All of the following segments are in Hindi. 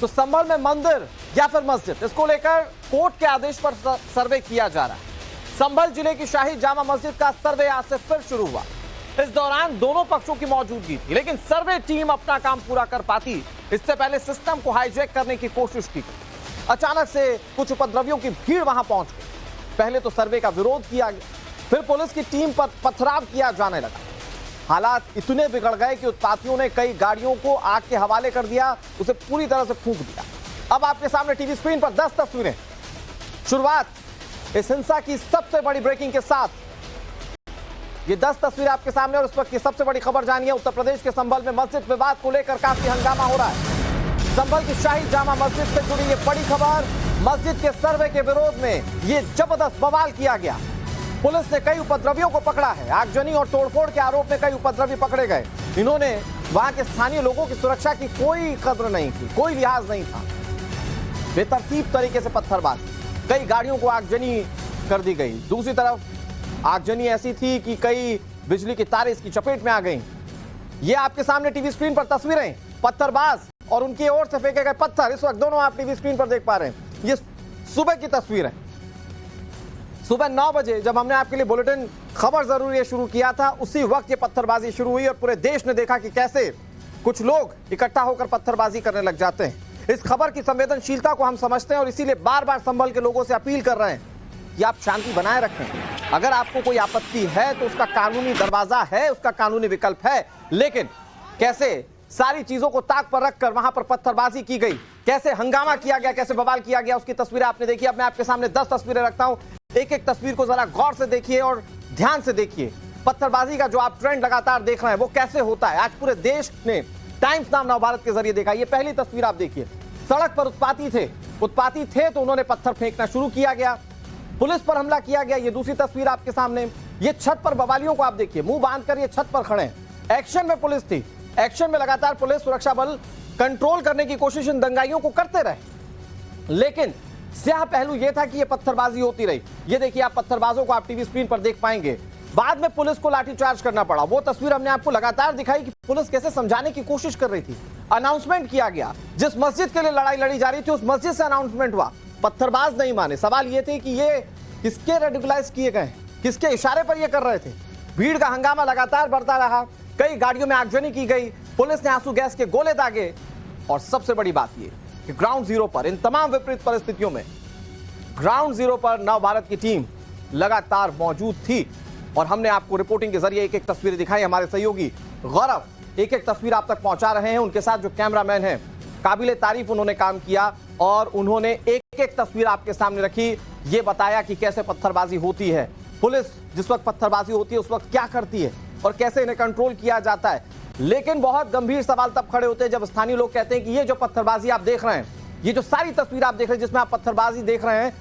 तो संभल में मंदिर या फिर मस्जिद, इसको लेकर कोर्ट के आदेश पर सर्वे किया जा रहा है। संभल जिले की शाही जामा मस्जिद का सर्वे आज से फिर शुरू हुआ। इस दौरान दोनों पक्षों की मौजूदगी थी, लेकिन सर्वे टीम अपना काम पूरा कर पाती इससे पहले सिस्टम को हाईजैक करने की कोशिश की गई। अचानक से कुछ उपद्रवियों की भीड़ वहां पहुंच गई। पहले तो सर्वे का विरोध किया गया, फिर पुलिस की टीम पर पथराव किया जाने लगा। हालात इतने बिगड़ गए कि उत्पातियों ने कई गाड़ियों को आग के हवाले कर दिया, उसे पूरी तरह से फूंक दिया। अब आपके सामने टीवी स्क्रीन पर 10 तस्वीरें। शुरुआत इस हिंसा की सबसे बड़ी ब्रेकिंग के साथ। ये 10 तस्वीरें आपके सामने और इस वक्त की सबसे बड़ी खबर जानिए। उत्तर प्रदेश के संभल में मस्जिद विवाद को लेकर काफी हंगामा हो रहा है। संभल की शाही जामा मस्जिद से जुड़ी ये बड़ी खबर। मस्जिद के सर्वे के विरोध में ये जबरदस्त बवाल किया गया। पुलिस ने कई उपद्रवियों को पकड़ा है। आगजनी और तोड़फोड़ के आरोप में कई उपद्रवी पकड़े गए। इन्होंने वहां के स्थानीय लोगों की सुरक्षा की कोई कद्र नहीं की, कोई लिहाज नहीं था। बेतरतीब तरीके से पत्थरबाजी, कई गाड़ियों को आगजनी कर दी गई। दूसरी तरफ आगजनी ऐसी थी कि कई बिजली की तारें इसकी चपेट में आ गई। ये आपके सामने टीवी स्क्रीन पर तस्वीरें, पत्थरबाज और उनकी ओर से फेंके गए पत्थर इस वक्त दोनों आप टीवी स्क्रीन पर देख पा रहे हैं। ये सुबह की तस्वीर है। सुबह 9 बजे जब हमने आपके लिए बुलेटिन खबर जरूरी है शुरू किया था, उसी वक्त ये पत्थरबाजी शुरू हुई और पूरे देश ने देखा कि कैसे कुछ लोग इकट्ठा होकर पत्थरबाजी करने लग जाते हैं। इस खबर की संवेदनशीलता को हम समझते हैं और इसीलिए बार बार संभल के लोगों से अपील कर रहे हैं कि आप शांति बनाए रखें। अगर आपको कोई आपत्ति है तो उसका कानूनी दरवाजा है, उसका कानूनी विकल्प है। लेकिन कैसे सारी चीजों को ताक पर रखकर वहां पर पत्थरबाजी की गई, कैसे हंगामा किया गया, कैसे बवाल किया गया, उसकी तस्वीरें आपने देखी। अब मैं आपके सामने 10 तस्वीरें रखता हूं। एक एक तस्वीर को जरा गौर से देखिए और ध्यान से देखिए। पत्थरबाजी का जो आप ट्रेंड लगातार देख रहे हैं वो कैसे होता है। आज पूरे देश ने टाइम्स नाम नवभारत के जरिए देखा। ये पहली तस्वीर आप देखिए। सड़क पर उत्पाती थे तो उन्होंने पत्थर फेंकना शुरू किया गया, पुलिस पर हमला किया गया। ये दूसरी तस्वीर आपके सामने। ये छत पर बवालियों को आप देखिए, मुंह बांधकर ये छत पर खड़े हैं। एक्शन में पुलिस थी, एक्शन में लगातार पुलिस सुरक्षा बल कंट्रोल करने की कोशिश इन दंगाइयों को करते रहे, लेकिन स्याह पहलू यह था कि यह पत्थरबाजी होती रही। ये देखिए, आप पत्थरबाजों को आप टीवी स्क्रीन पर देख पाएंगे। बाद में पुलिस को लाठीचार्ज करना पड़ा। वो तस्वीर हमने आपको लगातार दिखाई कि पुलिस कैसे समझाने की कोशिश कर रही थी। अनाउंसमेंट किया गया, जिस मस्जिद के लिए लड़ाई लड़ी जा रही थी उस मस्जिद से अनाउंसमेंट हुआ। पत्थरबाज नहीं माने। सवाल ये थे कि ये किसके रेडिकुलाइज किए गए, किसके इशारे पर ये कर रहे थे। भीड़ का हंगामा लगातार बढ़ता रहा, कई गाड़ियों में आगजनी की गई, पुलिस ने आंसू गैस के गोले दागे। और सबसे बड़ी बात यह कि ग्राउंड जीरो पर इन तमाम विपरीत परिस्थितियों में ग्राउंड जीरो पर नवभारत की टीम लगातार मौजूद थी और हमने आपको रिपोर्टिंग के जरिए एक एक तस्वीरें दिखाई। हमारे सहयोगी गौरव एक एक तस्वीर आप तक पहुंचा रहे हैं। उनके साथ जो कैमरामैन हैं, काबिले तारीफ उन्होंने काम किया और उन्होंने एक एक तस्वीर आपके सामने रखी। ये बताया कि कैसे पत्थरबाजी होती है, पुलिस जिस वक्त पत्थरबाजी होती है उस वक्त क्या करती है और कैसे इन्हें कंट्रोल किया जाता है। लेकिन बहुत गंभीर सवाल तब खड़े होते हैं जब स्थानीय लोग कहते हैं कि ये जो पत्थरबाजी आप देख रहे हैं, ये जो सारी तस्वीर आप देख रहे हैं जिसमें आप पत्थरबाजी देख रहे हैं,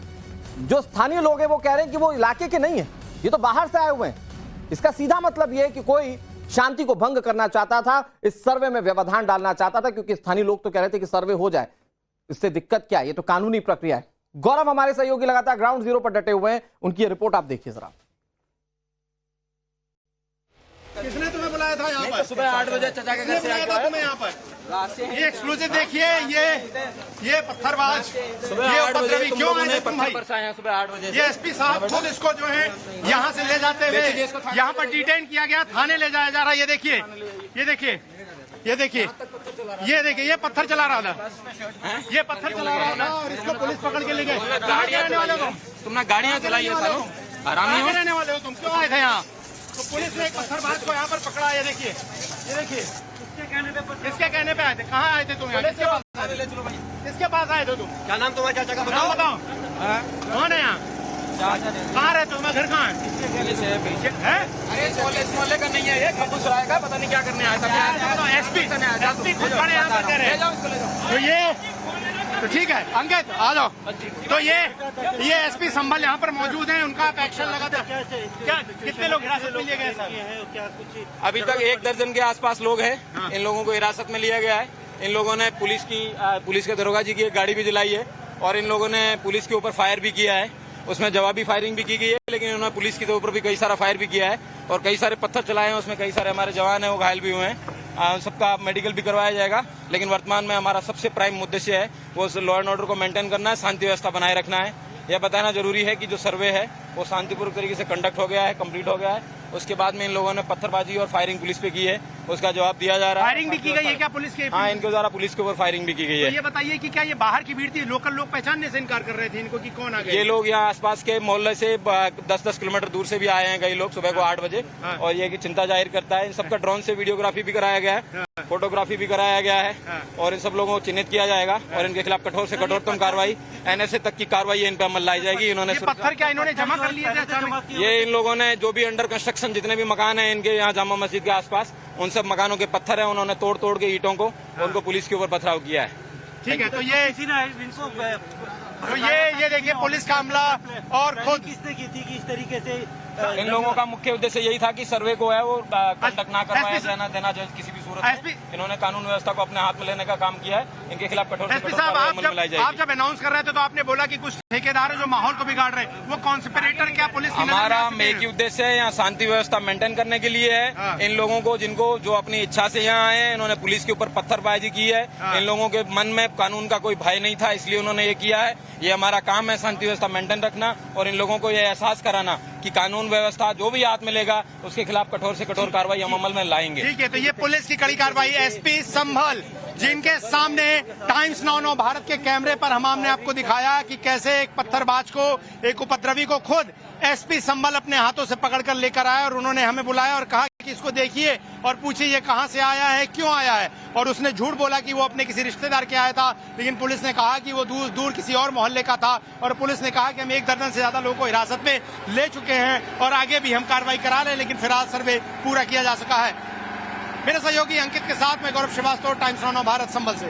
जो स्थानीय लोग हैं वो कह रहे हैं कि वो इलाके के नहीं है, ये तो बाहर से आए हुए हैं। इसका सीधा मतलब ये है कि कोई शांति को भंग करना चाहता था, इस सर्वे में व्यवधान डालना चाहता था, क्योंकि स्थानीय लोग तो कह रहे थे कि सर्वे हो जाए, इससे दिक्कत क्या है, ये तो कानूनी प्रक्रिया है। गौरव हमारे सहयोगी लगातार ग्राउंड जीरो पर डटे हुए हैं, उनकी रिपोर्ट आप देखिए जरा। किसने तुम्हें बुलाया था यहाँ पर? सुबह 8 बजे चाचा के घर से आया था तुम्हें यहाँ पर। ये एक्सक्लूसिव देखिए, ये पत्थरबाज, सुबह ये 8 बजे उपद्रवी क्यों आए थे तुम भाई? सुबह 8 बजे ये एसपी साहब खुद इसको जो है यहाँ से ले जाते हुए यहाँ पर डिटेन किया गया, थाने ले जाया जा रहा है। ये देखिए, ये देखिए, ये देखिए, ये देखिए, ये पत्थर चला रहा था, ये पत्थर चला रहा था और इसको पुलिस पकड़ के ले गए। कहाँ के रहने वाले हो तुमने गाड़ियाँ चलाई है, आराम से रहने वाले हो तुम, क्यों आए थे यहाँ? तो पुलिस ने एक पत्थरबाज को यहाँ पर पकड़ा। ये देखिए, ये देखिए, किसके कहने पे आए थे? कहाँ आए थे तुम यहाँ? किसके पास आए थे तुम? क्या नाम तुम्हारा चाचा का नाम बताओ। कौन है यहाँ? कहाँ रहते हो? घर कहाँ है? अरे कॉलेज मोहल्ले का नहीं है, ये बेगूसराय का, पता नहीं क्या करने आया था। एसपी खुद खड़े यहाँ पर कह रहे हैं। तो ये तो ठीक है अंकित, आ जाओ। तो ये एसपी संभल यहाँ पर मौजूद हैं, उनका आप एक्शन लगा था क्या? कितने लोग हिरासत में लिए गए सर? अभी तक 1 दर्जन के आसपास लोग हैं। इन लोगों को हिरासत में लिया गया है। इन लोगों ने पुलिस के दरोगा जी की एक गाड़ी भी जलाई है और इन लोगों ने पुलिस के ऊपर फायर भी किया है। उसमें जवाबी फायरिंग भी की गई है, लेकिन उन्होंने पुलिस के ऊपर भी कई सारा फायर भी किया है और कई सारे पत्थर चलाए हैं। उसमें कई सारे हमारे जवान हैं वो घायल भी हुए हैं। सबका मेडिकल भी करवाया जाएगा। लेकिन वर्तमान में हमारा सबसे प्राइम उद्देश्य है वो लॉ एंड ऑर्डर को मेंटेन करना है, शांति व्यवस्था बनाए रखना है। यह बताना जरूरी है कि जो सर्वे है वो शांतिपूर्वक तरीके से कंडक्ट हो गया है, कंप्लीट हो गया है। उसके बाद में इन लोगों ने पत्थरबाजी और फायरिंग पुलिस पे की है, उसका जवाब दिया जा रहा है। फायरिंग भी की गई है क्या पुलिस के? हाँ, इनके द्वारा पुलिस के ऊपर फायरिंग भी की गई है। तो ये बताइए कि क्या ये बाहर की भीड़ थी, लोकल लोग पहचानने से इनकार कर रहे थे इनको कि कौन आ गए? ये लोग यहाँ आसपास के मोहल्ले से 10-10 किलोमीटर दूर से भी आए हैं कई लोग सुबह को 8 बजे, और ये की चिंता जाहिर करता है। इन सबका ड्रोन से वीडियोग्राफी भी कराया गया है, फोटोग्राफी भी कराया गया है, और इन सब लोगों को चिन्हित किया जाएगा और इनके खिलाफ कठोर से कठोरतम कार्रवाई, NSA तक की कार्रवाई इन पे अमल लाई जाएगी। इन्होंने पत्थर क्या इन्होंने जमा कर लिए थे? ये इन लोगों ने जो भी अंडर कंस्ट्रक्शन जितने भी मकान है इनके यहाँ जामा मस्जिद के आसपास, उन सब मकानों के पत्थर है उन्होंने तोड़ के ईंटों को उनको पुलिस के ऊपर पथराव किया है। ठीक है, तो ये देखिए पुलिस का हमला और खुद किसने की थी कि इस तरीके से इन लोगों का मुख्य उद्देश्य यही था कि सर्वे को है वो कंडक्ट ना करवाया जाना देना चाहिए किसी भी सूरत में। इन्होंने कानून व्यवस्था को अपने हाथ में लेने का काम किया है। इनके खिलाफ कठोर से कठोर कार्रवाई अमल में लाई जाएगी। आप जब अनाउंस कर रहे थे तो आपने बोला कि कुछ ठेकेदार है जो माहौल को बिगाड़ रहे हैं, वो कॉन्स्पिरेटर क्या पुलिस? हमारा एक ही उद्देश्य है, यहाँ शांति व्यवस्था मेंटेन करने के लिए है। इन लोगों को जिनको जो अपनी इच्छा से यहाँ आए, इन्होंने पुलिस के ऊपर पत्थरबाजी की है। इन लोगों के मन में कानून का कोई भय नहीं था, इसलिए उन्होंने ये किया है। ये हमारा काम है शांति व्यवस्था मेंटेन रखना और इन लोगों को ये एहसास कराना कि कानून व्यवस्था जो भी हाथ मिलेगा उसके खिलाफ कठोर से कठोर कार्रवाई हम अमल में लाएंगे। ठीक है, तो ये पुलिस की कड़ी कार्रवाई। SP संभल जिनके सामने टाइम्स नाउ भारत के कैमरे पर हमने आपको दिखाया कि कैसे एक पत्थरबाज को, एक उपद्रवी को खुद SP संभल अपने हाथों से पकड़कर लेकर आया और उन्होंने हमें बुलाया और कहा कि इसको देखिए और पूछिए ये कहां से आया है, क्यों आया है। और उसने झूठ बोला कि वो अपने किसी रिश्तेदार के आया था, लेकिन पुलिस ने कहा कि वो दूर किसी और मोहल्ले का था। और पुलिस ने कहा कि हम 1 दर्जन से ज्यादा लोगों को हिरासत में ले चुके हैं और आगे भी हम कार्रवाई करा रहे हैं, लेकिन फिलहाल सर्वे पूरा किया जा सका है। मेरे सहयोगी अंकित के साथ मैं गौरव श्रीवास्तव, टाइम्स नाउ भारत संभल से।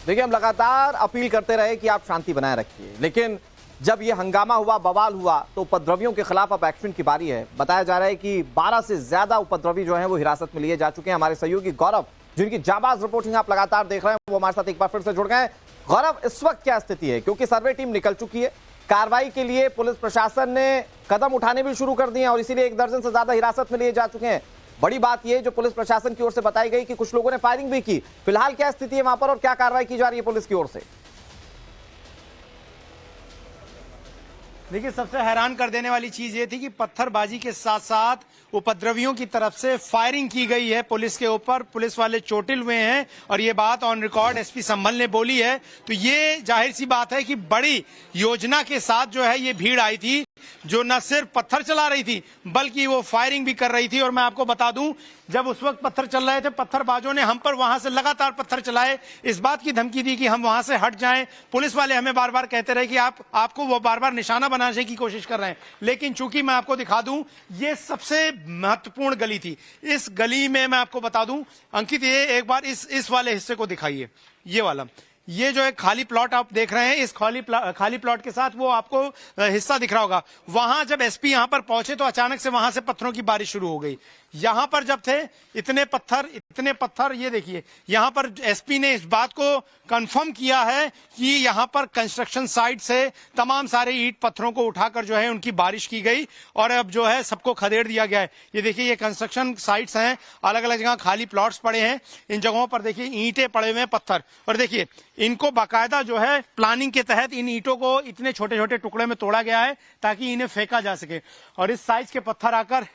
देखिए, हम लगातार अपील करते रहे कि आप शांति बनाए रखिए, लेकिन जब ये हंगामा हुआ, बवाल हुआ, तो उपद्रवियों के खिलाफ अब एक्शन की बारी है। बताया जा रहा है कि 12 से ज्यादा उपद्रवी जो हैं वो हिरासत में लिए जा चुके हैं। हमारे सहयोगी गौरव, जिनकी जाबाज रिपोर्टिंग आप लगातार देख रहे हैं, वो हमारे साथ एक बार फिर से जुड़ गए हैं। गौरव, इस वक्त क्या स्थिति है? क्योंकि सर्वे टीम निकल चुकी है, कार्रवाई के लिए पुलिस प्रशासन ने कदम उठाने भी शुरू कर दिए हैं और इसीलिए 1 दर्जन से ज्यादा हिरासत में लिए जा चुके हैं। बड़ी बात यह जो पुलिस प्रशासन की ओर से बताई गई कि कुछ लोगों ने फायरिंग भी की। फिलहाल क्या स्थिति है वहां पर और क्या कार्रवाई की जा रही है पुलिस की ओर से? देखिए, सबसे हैरान कर देने वाली चीज ये थी कि पत्थरबाजी के साथ साथ उपद्रवियों की तरफ से फायरिंग की गई है पुलिस के ऊपर। पुलिस वाले चोटिल हुए हैं और ये बात ऑन रिकॉर्ड SP संभल ने बोली है। तो ये जाहिर सी बात है कि बड़ी योजना के साथ जो है ये भीड़ आई थी, जो न सिर्फ पत्थर चला रही थी बल्कि वो फायरिंग भी कर रही थी। और मैं आपको बता दूं, जब उस वक्त पत्थर चल रहे थे, पत्थरबाजों ने हम पर वहां से लगातार पत्थर चलाए, इस बात की धमकी दी कि हम वहां से हट जाएं। पुलिस वाले हमें बार बार कहते रहे कि आपको वो बार बार निशाना बनाने की कोशिश कर रहे हैं। लेकिन चूंकि मैं आपको दिखा दूं, ये सबसे महत्वपूर्ण गली थी। इस गली में मैं आपको बता दूं अंकित, ये एक बार इस वाले हिस्से को दिखाइए, ये वाला, ये जो एक खाली प्लॉट आप देख रहे हैं, इस खाली प्लॉट के साथ वो आपको हिस्सा दिख रहा होगा। वहां जब SP यहां पर पहुंचे तो अचानक से वहां से पत्थरों की बारिश शुरू हो गई। यहां पर जब थे इतने पत्थर, ये देखिए, यहां पर SP ने इस बात को कंफर्म किया है कि यहां पर कंस्ट्रक्शन साइट से तमाम सारे ईंट पत्थरों को उठाकर जो है उनकी बारिश की गई और अब जो है सबको खदेड़ दिया गया है। ये देखिए, ये कंस्ट्रक्शन साइट्स हैं, अलग अलग जगह खाली प्लॉट्स पड़े हैं, इन जगहों पर देखिए ईंटें पड़े हुए हैं, पत्थर। और देखिए, इनको बाकायदा जो है प्लानिंग के तहत इन ईंटों को इतने छोटे छोटे टुकड़े में तोड़ा गया है ताकि इन्हें फेंका जा सके। और इस साइज के पत्थर आकर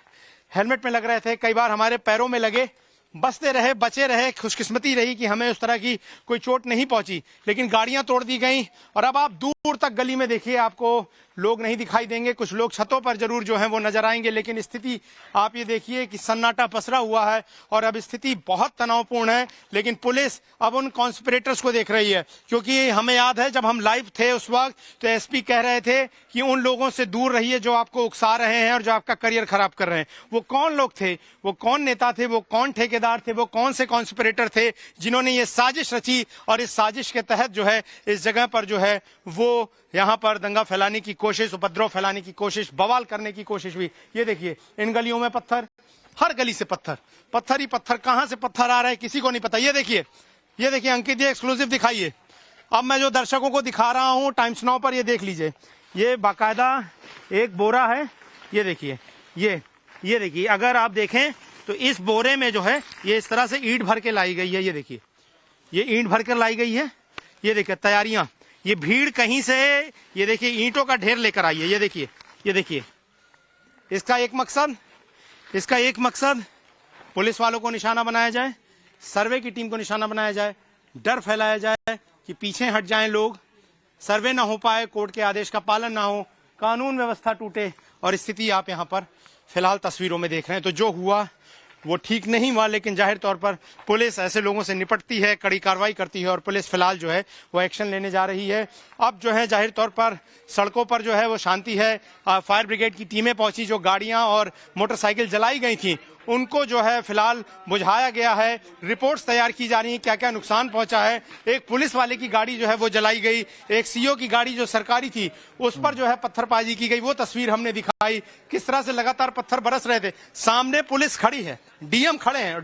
हेलमेट में लग रहे थे, कई बार हमारे पैरों में लगे, बचते रहे, बचे रहे। खुशकिस्मती रही कि हमें उस तरह की कोई चोट नहीं पहुंची, लेकिन गाड़ियां तोड़ दी गई। और अब आप दूर तक गली में देखिए, आपको लोग नहीं दिखाई देंगे, कुछ लोग छतों पर जरूर जो है वो नजर आएंगे, लेकिन स्थिति आप ये देखिए कि सन्नाटा पसरा हुआ है और अब स्थिति बहुत तनावपूर्ण है। लेकिन पुलिस अब उन कॉन्स्पिरेटर्स को देख रही है, क्योंकि हमें याद है जब हम लाइव थे उस वक्त तो SP कह रहे थे कि उन लोगों से दूर रहिए जो आपको उकसा रहे हैं और जो आपका करियर खराब कर रहे हैं। वो कौन लोग थे, वो कौन नेता थे, वो कौन ठेकेदार थे, वो कौन से कॉन्स्पिरेटर थे जिन्होंने ये साजिश रची और इस साजिश के तहत जो है इस जगह पर जो है वो यहां पर दंगा फैलाने की कोशिश, उपद्रव फैलाने की कोशिश, बवाल करने की कोशिश हुई। ये देखिए, इन गलियों में पत्थर, हर गली से पत्थर ही पत्थर। कहां से पत्थर आ रहा है किसी को नहीं पता। ये देखिए अंकित, ये एक्सक्लूसिव दिखाइए। अब मैं जो दर्शकों को दिखा रहा हूं टाइम्स नाउ पर, ये देख लीजिए, ये बाकायदा एक बोरा है। ये देखिए, ये देखिए, अगर आप देखें तो इस बोरे में जो है ये इस तरह से ईंट भर के लाई गई है। ये देखिए, ये ईंट भर कर लाई गई है। ये देखिए तैयारियां, ये भीड़ कहीं से, ये देखिए ईंटों का ढेर लेकर आई है। ये देखिए, ये देखिए, इसका एक मकसद पुलिस वालों को निशाना बनाया जाए, सर्वे की टीम को निशाना बनाया जाए, डर फैलाया जाए कि पीछे हट जाएं लोग, सर्वे ना हो पाए, कोर्ट के आदेश का पालन ना हो, कानून व्यवस्था टूटे। और स्थिति आप यहाँ पर फिलहाल तस्वीरों में देख रहे हैं। तो जो हुआ वो ठीक नहीं हुआ, लेकिन जाहिर तौर पर पुलिस ऐसे लोगों से निपटती है, कड़ी कार्रवाई करती है और पुलिस फिलहाल जो है वो एक्शन लेने जा रही है। अब जो है जाहिर तौर पर सड़कों पर जो है वो शांति है। फायर ब्रिगेड की टीमें पहुंची, जो गाड़ियां और मोटरसाइकिल जलाई गई थी उनको जो है फिलहाल बुझाया गया है। रिपोर्ट्स तैयार की जा रही हैं क्या क्या नुकसान पहुंचा है। एक पुलिस वाले की गाड़ी जो है वो जलाई गई, एक सीओ की गाड़ी जो सरकारी थी उस पर जो है पत्थरबाजी की गई, वो तस्वीर हमने दिखाई। किस तरह से लगातार पत्थर बरस रहे थे। सामने पुलिस खड़ी है, डीएम खड़े हैं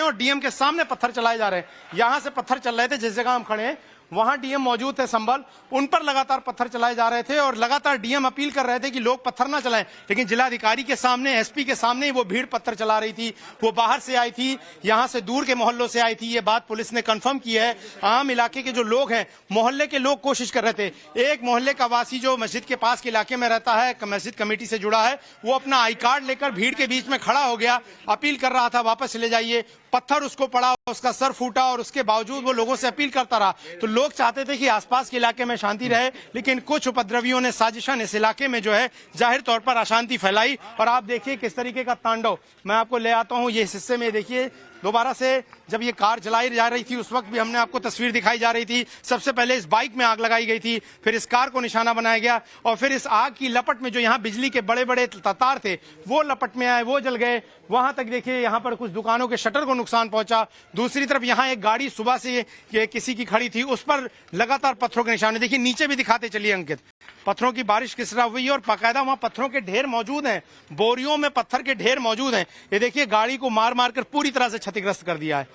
और डीएम के सामने पत्थर चलाए जा रहे हैं। यहां से पत्थर चल रहे थे, जिस जगह हम खड़े हैं वहां डीएम मौजूद थे संभल, उन पर लगातार पत्थर चलाए जा रहे थे और लगातार डीएम अपील कर रहे थे कि लोग पत्थर ना चलाएं। लेकिन जिलाधिकारी के सामने, एसपी के सामने ही वो भीड़ पत्थर चला रही थी। वो बाहर से आई थी, यहां से दूर के मोहल्लों से आई थी। ये बात पुलिस ने कंफर्म की है। आम इलाके के जो लोग हैं, मोहल्ले के लोग कोशिश कर रहे थे। एक मोहल्ले का वासी जो मस्जिद के पास के इलाके में रहता है, मस्जिद कमेटी से जुड़ा है, वो अपना आई कार्ड लेकर भीड़ के बीच में खड़ा हो गया, अपील कर रहा था वापस ले जाइए। पत्थर उसको पड़ा, उसका सर फूटा और उसके बावजूद वो लोगों से अपील करता रहा। तो लोग चाहते थे कि आसपास के इलाके में शांति रहे, लेकिन कुछ उपद्रवियों ने साजिशन इस इलाके में जो है जाहिर तौर पर अशांति फैलाई। और आप देखिए किस तरीके का तांडव, मैं आपको ले आता हूं ये इस हिस्से में। देखिए दोबारा से जब ये कार जलाई जा रही थी उस वक्त भी हमने आपको तस्वीर दिखाई जा रही थी। सबसे पहले इस बाइक में आग लगाई गई थी, फिर इस कार को निशाना बनाया गया और फिर इस आग की लपट में जो यहाँ बिजली के बड़े बड़े तार थे वो लपट में आए, वो जल गए। वहां तक देखिए यहाँ पर कुछ दुकानों के शटर को नुकसान पहुंचा। दूसरी तरफ यहाँ एक गाड़ी सुबह से किसी की खड़ी थी, उस पर लगातार पत्थरों के निशाने। देखिए नीचे भी दिखाते चलिए अंकित, पत्थरों की बारिश किस तरह हुई है और बाकायदा वहां पत्थरों के ढेर मौजूद हैं, बोरियों में पत्थर के ढेर मौजूद हैं। ये देखिए गाड़ी को मार मार कर पूरी तरह से क्षतिग्रस्त कर दिया है।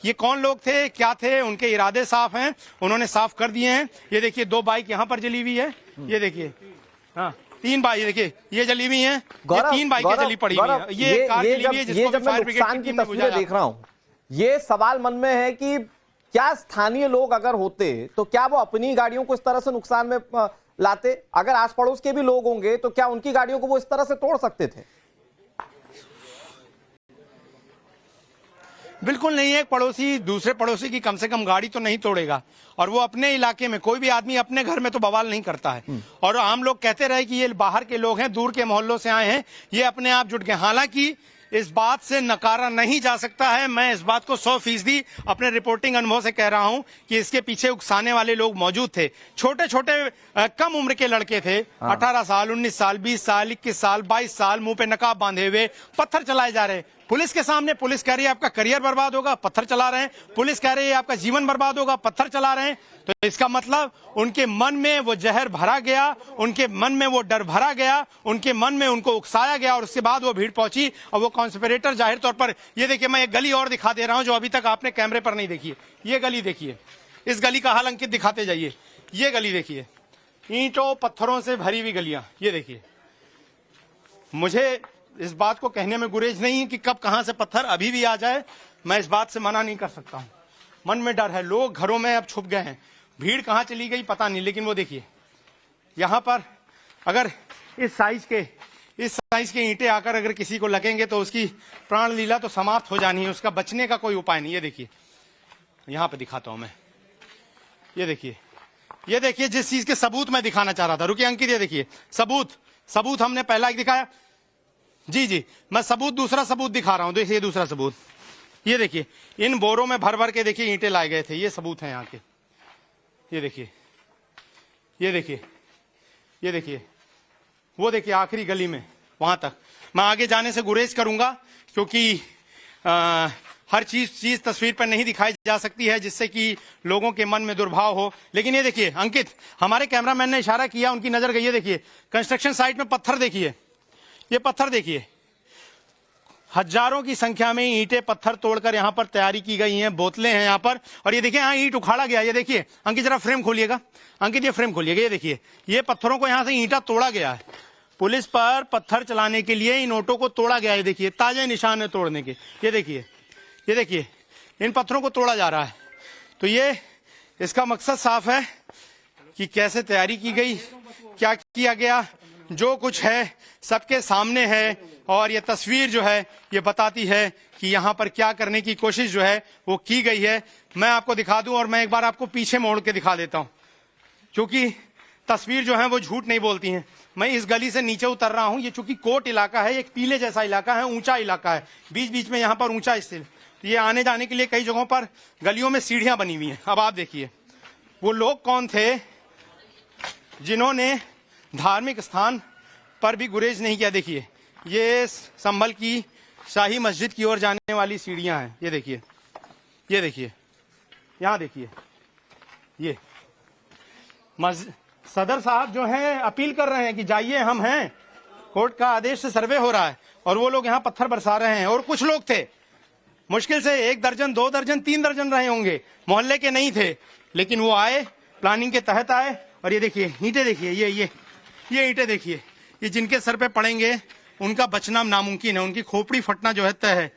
ये कौन लोग थे, क्या थे, उनके इरादे साफ हैं, उन्होंने साफ कर दिए हैं। ये देखिए 2 बाइक यहाँ पर जली हुई है, ये देखिए, हाँ 3 बाइक देखिए ये जली हुई हैं, ये 3 बाइकें जली पड़ी हुई है। ये कार जली हुई है जिसको फायर ब्रिगेड की टीम ने बुझाया। देख रहा हूँ, ये सवाल मन में है कि क्या स्थानीय लोग अगर होते तो क्या वो अपनी गाड़ियों को इस तरह से नुकसान में लाते? अगर आस पड़ोस के भी लोग होंगे तो क्या उनकी गाड़ियों को वो इस तरह से तोड़ सकते थे? बिल्कुल नहीं है। एक पड़ोसी दूसरे पड़ोसी की कम से कम गाड़ी तो नहीं तोड़ेगा, और वो अपने इलाके में, कोई भी आदमी अपने घर में तो बवाल नहीं करता है। और आम लोग कहते रहे कि ये बाहर के लोग हैं, दूर के मोहल्लों से आए हैं, ये अपने आप जुट गए। हालांकि इस बात से नकारा नहीं जा सकता है, मैं इस बात को 100% अपने रिपोर्टिंग अनुभव से कह रहा हूं कि इसके पीछे उकसाने वाले लोग मौजूद थे। छोटे छोटे कम उम्र के लड़के थे, 18 साल, 19 साल, 20 साल, 21 साल, 22 साल, मुंह पे नकाब बांधे हुए पत्थर चलाए जा रहे। पुलिस के सामने पुलिस कह रही है आपका करियर बर्बाद होगा, पत्थर चला रहे हैं। पुलिस कह रही है आपका जीवन बर्बाद होगा, पत्थर चला रहे हैं। तो इसका मतलब उनके मन में वो जहर भरा गया, उनके मन में वो डर भरा गया, उनके मन में उनको उकसाया गया और उसके बाद वो भीड़ पहुंची और वो कॉन्स्पिरेटर जाहिर तौर पर। ये देखिए मैं एक गली और दिखा दे रहा हूं जो अभी तक आपने कैमरे पर नहीं देखी है। ये गली देखिए, इस गली का हाल अंकित दिखाते जाइए। ये गली देखिए, ईंटों पत्थरों से भरी हुई गलियां। ये देखिए, मुझे इस बात को कहने में गुरेज नहीं है कि कब कहां से पत्थर अभी भी आ जाए, मैं इस बात से मना नहीं कर सकता हूं। मन में डर है, लोग घरों में अब छुप गए हैं, भीड़ कहां चली गई पता नहीं। लेकिन वो देखिए यहां पर अगर इस साइज के ईंटें आकर अगर किसी को लगेंगे तो उसकी प्राण लीला तो समाप्त हो जानी है, उसका बचने का कोई उपाय नहीं। ये देखिए यहां पे दिखाता हूं मैं, ये देखिए जिस चीज के सबूत मैं दिखाना चाह रहा था। रुकिए अंकित, ये देखिए सबूत हमने पहला एक दिखाया। जी मैं दूसरा सबूत दिखा रहा हूं। देखिए दूसरा सबूत, ये देखिए इन बोरों में भर भर के देखिए ईंटें लाए गए थे, ये सबूत हैं यहाँ के। ये देखिए वो देखिए आखिरी गली में, वहां तक मैं आगे जाने से गुरेज करूंगा क्योंकि हर चीज तस्वीर पर नहीं दिखाई जा सकती है जिससे कि लोगों के मन में दुर्भाव हो। लेकिन ये देखिए अंकित, हमारे कैमरामैन ने इशारा किया, उनकी नजर गई। ये देखिए कंस्ट्रक्शन साइट में पत्थर देखिए, ये पत्थर देखिए, हजारों की संख्या में ईंटें पत्थर तोड़कर यहां पर तैयारी की गई हैं, बोतलें हैं यहां पर। और ये देखिए यहां ईंट उखाड़ा गया। ये देखिए अंकित, जरा फ्रेम खोलिएगा अंकित, ये फ्रेम खोलिएगा। ये देखिए ये पत्थरों को यहां से ईंटा तोड़ा गया है, पुलिस पर पत्थर चलाने के लिए इन ऑटो को तोड़ा गया है। देखिए ताजे निशान है तोड़ने के। ये देखिए इन पत्थरों को तोड़ा जा रहा है। तो ये इसका मकसद साफ है कि कैसे तैयारी की गई, क्या किया गया, जो कुछ है सबके सामने है। और ये तस्वीर जो है ये बताती है कि यहाँ पर क्या करने की कोशिश जो है वो की गई है। मैं आपको दिखा दूं और मैं एक बार आपको पीछे मोड़ के दिखा देता हूँ, क्योंकि तस्वीर जो है वो झूठ नहीं बोलती हैं। मैं इस गली से नीचे उतर रहा हूँ। ये चूंकि कोट इलाका है, एक टीले जैसा इलाका है, ऊंचा इलाका है, बीच बीच में यहाँ पर ऊंचा स्थित। ये आने जाने के लिए कई जगहों पर गलियों में सीढ़ियां बनी हुई हैं। अब आप देखिए वो लोग कौन थे जिन्होंने धार्मिक स्थान पर भी गुरेज नहीं किया। देखिए ये संभल की शाही मस्जिद की ओर जाने वाली सीढ़ियां हैं। ये देखिए यहाँ देखिए ये सदर साहब जो हैं अपील कर रहे हैं कि जाइए, हम हैं, कोर्ट का आदेश से सर्वे हो रहा है। और वो लोग यहाँ पत्थर बरसा रहे हैं। और कुछ लोग थे, मुश्किल से 1 दर्जन 2 दर्जन 3 दर्जन रहे होंगे, मोहल्ले के नहीं थे, लेकिन वो आए, प्लानिंग के तहत आए। और ये देखिए ईंटें देखिए, ये ईंटें देखिए, ये जिनके सर पे पड़ेंगे उनका बचना नामुमकिन है, उनकी खोपड़ी फटना जो है तय है।